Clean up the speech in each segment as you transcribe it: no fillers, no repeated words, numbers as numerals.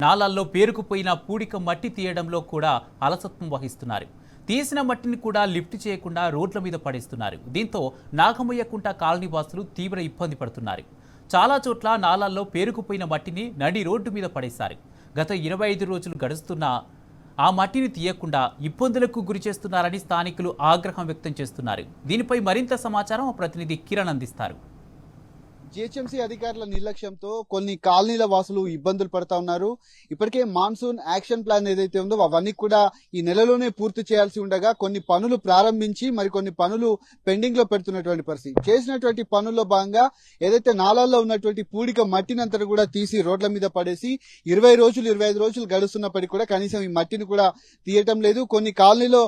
నాలాల్లో పేరుకుపోయిన పూడిక మట్టి తీయడంలో కూడా అలసత్వం వహిస్తున్నారు. తీసిన మట్టిని కూడా లిఫ్ట్ చేయకుండా రోడ్ల మీద పడేస్తున్నారు. దీంతో నాగమయ్యకుంట కాలనీ వాసులు తీవ్ర ఇబ్బంది పడుతున్నారు. చాలా చోట్ల నాలాల్లో పేరుకుపోయిన మట్టిని నడి రోడ్డు మీద పడేశారు. గత 25 రోజులు గడుస్తున్నా ఆ మట్టిని తీయకుండా ఇబ్బందులకు గురి చేస్తున్నారని స్థానికులు ఆగ్రహం వ్యక్తం చేస్తున్నారు. దీనిపై మరింత సమాచారం మా ప్రతినిధి కిరణ్ అందిస్తారు. జిహెచ్ఎంసీ అధికారుల నిర్లక్ష్యంతో కొన్ని కాలనీల వాసులు ఇబ్బందులు పడతా ఉన్నారు. ఇప్పటికే మాన్సూన్ యాక్షన్ ప్లాన్ ఏదైతే ఉందో అవన్నీ కూడా ఈ నెలలోనే పూర్తి చేయాల్సి ఉండగా కొన్ని పనులు ప్రారంభించి మరికొన్ని పనులు పెండింగ్ లో పెడుతున్నటువంటి పరిస్థితి. చేసినటువంటి పనుల్లో భాగంగా ఏదైతే నాలాల్లో ఉన్నటువంటి పూడిక మట్టినంతా కూడా తీసి రోడ్ల మీద పడేసి 25 రోజులు గడుస్తున్నప్పటికీ కూడా కనీసం ఈ మట్టిని కూడా తీయటం లేదు. కొన్ని కాలనీలో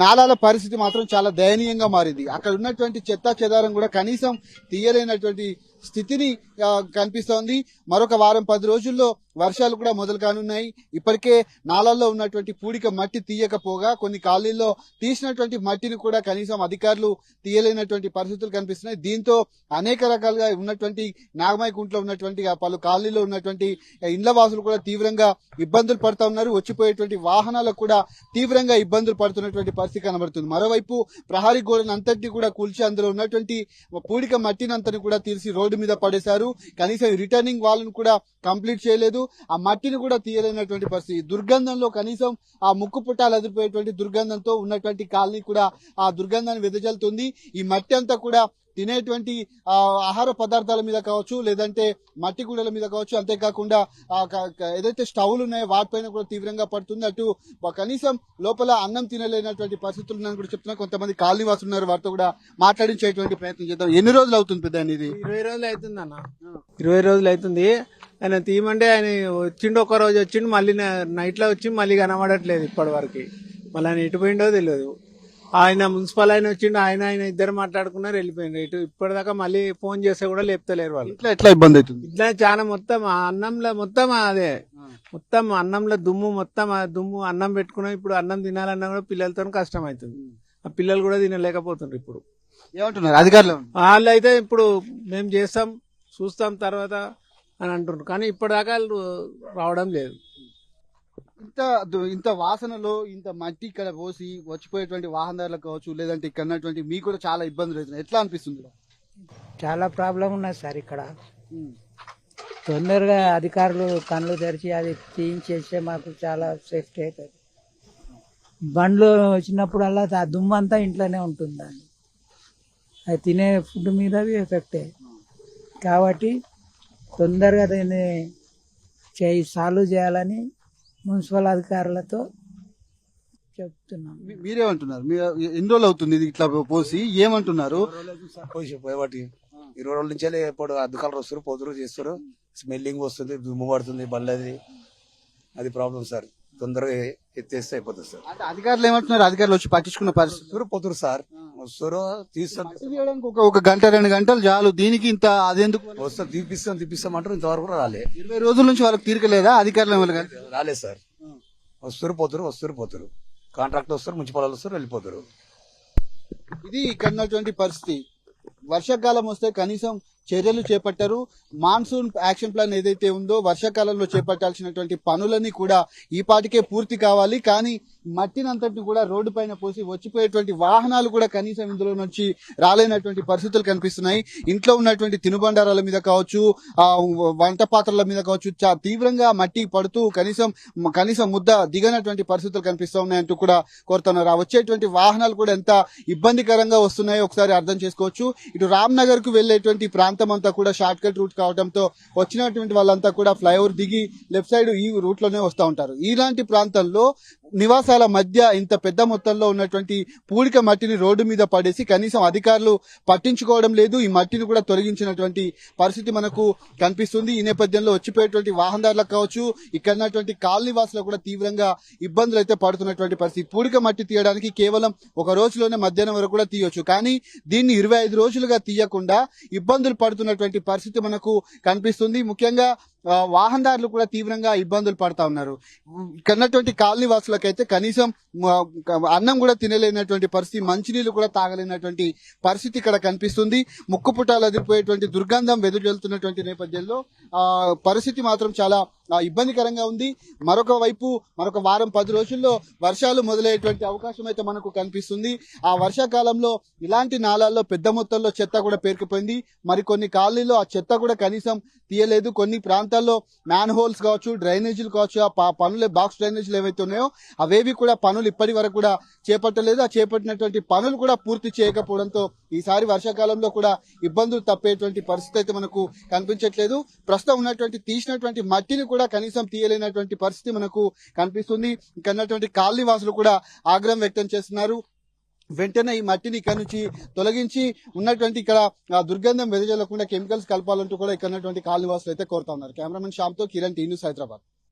నాలాల పరిస్థితి మాత్రం చాలా దయనీయంగా మారింది. అక్కడ ఉన్నటువంటి చెత్తా చెదారం కూడా కనీసం తీయలేనటువంటి స్థితిని కనిపిస్తోంది. మరొక వారం 10 రోజుల్లో వర్షాలు కూడా మొదలు కానున్నాయి. ఇప్పటికే నాలాల్లో ఉన్నటువంటి పూడిక మట్టి తీయకపోగా కొన్ని కాలనీల్లో తీసినటువంటి మట్టిని కూడా కనీసం అధికారులు తీయలేనటువంటి పరిస్థితులు కనిపిస్తున్నాయి. దీంతో అనేక రకాలుగా ఉన్నటువంటి నాగమయ్యకుంటలో ఉన్నటువంటి పలు కాలనీలో ఉన్నటువంటి ఇండ్ల వాసులు కూడా తీవ్రంగా ఇబ్బందులు పడుతూ ఉన్నారు. వచ్చిపోయేటువంటి వాహనాలకు కూడా తీవ్రంగా ఇబ్బందులు పడుతున్నటువంటి పరిస్థితి కనబడుతుంది. మరోవైపు ప్రహరీ గోడను అంతటినీ కూడా కూల్చి అందులో ఉన్నటువంటి పూడిక మట్టినంతని కూడా తీసి రోడ్డు మీద పడేశారు. కనీసం రిటర్నింగ్ వాళ్ళను కూడా కంప్లీట్ చేయలేదు. ఆ మట్టిని కూడా తీయలేనటువంటి పరిస్థితి. దుర్గంధంలో కనీసం ఆ ముక్కు పుట్టాలు ఎదిరిపోయేటువంటి దుర్గంధంతో ఉన్నటువంటి కాలనీ కూడా ఆ దుర్గంధాన్ని వెదజల్లుతుంది. ఈ మట్టి అంతా కూడా తినేటువంటి ఆహార పదార్థాల మీద కావచ్చు, లేదంటే మట్టి గుడల మీద కావచ్చు, అంతేకాకుండా ఏదైతే స్టవ్లు ఉన్నాయో వాటిపైన కూడా తీవ్రంగా పడుతుంది. అటు కనీసం లోపల అన్నం తినలేనటువంటి పరిస్థితులు ఉన్నాయని కూడా చెప్తున్నా. కొంతమంది కాలనీ వాసులు ఉన్నారు, వారితో కూడా మాట్లాడించేటువంటి ప్రయత్నం చేద్దాం. ఎన్ని రోజులు అవుతుంది పెద్ద ఇది? 20 రోజులు అవుతుంది అన్న. 20 రోజులు అవుతుంది. ఆయన తీయమంటే ఆయన వచ్చిండు, ఒక రోజు వచ్చిండు, మళ్ళీ నైట్ లో వచ్చి మళ్ళీ కనబడట్లేదు ఇప్పటి వరకు. మళ్ళీ ఆయన ఎటు పోయిండో తెలియదు. ఆయన మున్సిపల్ ఆయన వచ్చిండు, ఆయన ఇద్దరు మాట్లాడుకున్నారు, వెళ్ళిపోయిండు. ఇటు ఇప్పటిదాకా మళ్ళీ ఫోన్ చేస్తే కూడా లేపుతలేరు వాళ్ళు. ఎట్లా ఇబ్బంది అవుతుంది? ఇట్లా చాలా మొత్తం అన్నంలో మొత్తం అదే మొత్తం అన్నంలో దుమ్ము, మొత్తం ఆ దుమ్ము అన్నం పెట్టుకున్నాం. ఇప్పుడు అన్నం తినాలన్నా కూడా పిల్లలతో కష్టం అవుతుంది. ఆ పిల్లలు కూడా తినలేకపోతుండ్రు. ఇప్పుడు ఏమంటున్నారు అధికారులు? వాళ్ళు అయితే ఇప్పుడు మేము చేస్తాం, చూస్తాం తర్వాత అని అంటున్నారు, కానీ ఇప్పటిదాకా రావడం లేదు. ఇంత వాసనలో ఇంత మట్టి ఇక్కడ పోసి వచ్చిపోయేటువంటి వాహనదారులకు కావచ్చు, లేదంటే ఇక్కడ ఉన్నటువంటి మీకు కూడా చాలా ఇబ్బందులు అవుతున్నాయి. ఎట్లా అనిపిస్తుంది? చాలా ప్రాబ్లం ఉన్నది సార్ ఇక్కడ. తొందరగా అధికారులు కళ్ళు తెరిచి అది చేయించేస్తే మాకు చాలా సేఫ్టీ అవుతుంది. బండ్లు వచ్చినప్పుడల్లా ఆ దుమ్ము అంతా ఇంట్లోనే ఉంటుందండి. అది తినే ఫుడ్ మీద ఎఫెక్టే. కాబట్టి తొందరగా దీన్ని సాల్వ్ చేయాలని మున్సిపల్ అధికారులతో చెప్తున్నాం. మీరేమంటున్నారు? ఎన్ని రోజులు అవుతుంది ఇది ఇట్లా పోసి? ఏమంటున్నారు? పోయేవాటి 20 రోజుల నుంచి ఇప్పుడు అధికారులు వస్తారు, పొదురు చేస్తారు, స్మెల్లింగ్ వస్తుంది, దుమ్ము పడుతుంది బల్లది. అది ప్రాబ్లం సార్. తొందరగా ఎత్తేస్తే అయిపోతుంది సార్. అంటే అధికారులు ఏమంటున్నారు? అధికారులు వచ్చి పట్టించుకున్న పరిస్థితి పొదురు సార్ వస్తారు, తీస్తారు. ఒక గంట 2 గంటలు చాలు. దీనికి ఇంత అదెందుకు? వస్తారు, తీపిస్తాం అంటారు. ఇంతవరకు రాలే. 20 రోజుల నుంచి వాళ్ళకి తీరికలేదా? అధికారులు రాలేదు సార్. వస్తారు పోతురు. కాంట్రాక్టర్ వస్తారు, మున్సిపల్ వస్తారు, వెళ్ళిపోతారు. ఇది ఇక్కడ ఉన్నటువంటి పరిస్థితి. వర్షాకాలం వస్తే కనీసం చర్యలు చేపట్టారు. మాన్సూన్ యాక్షన్ ప్లాన్ ఏదైతే ఉందో వర్షాకాలంలో చేపట్టాల్సినటువంటి పనులన్నీ కూడా ఈ పాటికే పూర్తి కావాలి. కానీ మట్టినంతటిని కూడా రోడ్డు పైన పోసి వచ్చిపోయేటువంటి వాహనాలు కూడా కనీసం ఇందులో నుంచి రాలేనటువంటి పరిస్థితులు కనిపిస్తున్నాయి. ఇంట్లో ఉన్నటువంటి తినుబండారాల మీద కావచ్చు, వంట పాత్రల మీద కావచ్చు, తీవ్రంగా మట్టి పడుతూ కనీసం ముద్ద దిగనటువంటి పరిస్థితులు కనిపిస్తూ ఉన్నాయంటూ కూడా కోరుతున్నారు. వచ్చేటువంటి వాహనాలు కూడా ఎంత ఇబ్బందికరంగా వస్తున్నాయో ఒకసారి అర్థం చేసుకోవచ్చు. ఇటు రామ్నగర్ కు వెళ్లేటువంటి ప్రాంతం అంతా కూడా షార్ట్ కట్ రూట్ కావడంతో వచ్చినటువంటి వాళ్ళంతా కూడా ఫ్లైఓవర్ దిగి లెఫ్ట్ సైడ్ ఈ రూట్ లోనే వస్తూ ఉంటారు. ఇలాంటి ప్రాంతాల్లో నివాసాల మధ్య ఇంత పెద్ద మొత్తంలో ఉన్నటువంటి పూడిక మట్టిని రోడ్డు మీద పడేసి కనీసం అధికారులు పట్టించుకోవడం లేదు. ఈ మట్టిని కూడా తొలగించినటువంటి పరిస్థితి మనకు కనిపిస్తుంది. ఈ నేపథ్యంలో వచ్చిపోయేటువంటి వాహనదారులకు కావచ్చు, ఇక్కడ ఉన్నటువంటి కాలనీ వాసులకు కూడా తీవ్రంగా ఇబ్బందులు అయితే పడుతున్నటువంటి పరిస్థితి. పూడిక మట్టి తీయడానికి కేవలం ఒక రోజులోనే మధ్యాహ్నం వరకు కూడా తీయొచ్చు, కానీ దీన్ని 25 రోజులుగా తీయకుండా ఇబ్బందులు పడుతున్నటువంటి పరిస్థితి మనకు కనిపిస్తుంది. ముఖ్యంగా వాహనదారులు కూడా తీవ్రంగా ఇబ్బందులు పడతా ఉన్నారు. ఇక్కడ ఉన్నటువంటి కాలనీ వాసులకైతే కనీసం అన్నం కూడా తినలేనటువంటి పరిస్థితి, మంచినీళ్ళు కూడా తాగలేనటువంటి పరిస్థితి ఇక్కడ కనిపిస్తుంది. ముక్కుపుటాలు అదిరిపోయేటువంటి దుర్గంధం వెదజల్లుతున్నటువంటి నేపథ్యంలో పరిస్థితి మాత్రం చాలా ఇబ్బందికరంగా ఉంది. మరొక వారం 10 రోజుల్లో వర్షాలు మొదలయ్యేటువంటి అవకాశం అయితే మనకు కనిపిస్తుంది. ఆ వర్షాకాలంలో ఇలాంటి నాలాల్లో పెద్ద మొత్తంలో చెత్త కూడా పేరుకుపోయింది. మరికొన్ని కాలనీలో ఆ చెత్త కూడా కనీసం తీయలేదు. కొన్ని ప్రాంతాల్లో మ్యాన్ హోల్స్ కావచ్చు, డ్రైనేజీలు కావచ్చు, ఆ పనులు బాక్స్ డ్రైనేజీలు ఏవైతే ఉన్నాయో అవేవి కూడా పనులు ఇప్పటి వరకు కూడా చేపట్టలేదు. ఆ చేపట్టినటువంటి పనులు కూడా పూర్తి చేయకపోవడంతో ఈసారి వర్షాకాలంలో కూడా ఇబ్బందులు తప్పేటువంటి పరిస్థితి అయితే మనకు కనిపించట్లేదు. ప్రస్తుతం ఉన్నటువంటి తీసినటువంటి మట్టిని కూడా కనీసం తీయలేనటువంటి పరిస్థితి మనకు కనిపిస్తుంది. ఇక్కడ ఉన్నటువంటి కాలనీ వాసులు కూడా ఆగ్రహం వ్యక్తం చేస్తున్నారు. వెంటనే ఈ మట్టిని ఇక్కడ నుంచి తొలగించి ఉన్నటువంటి ఇక్కడ దుర్గంధం వెదజల్లకుండా కెమికల్స్ కలపాలంటూ కూడా ఇక్కడ ఉన్నటువంటి కాలనీ వాసులు అయితే కోరుతా ఉన్నారు. కెమెరామెన్ శ్యామ్తో కిరణ్, టీ న్యూస్, హైదరాబాద్.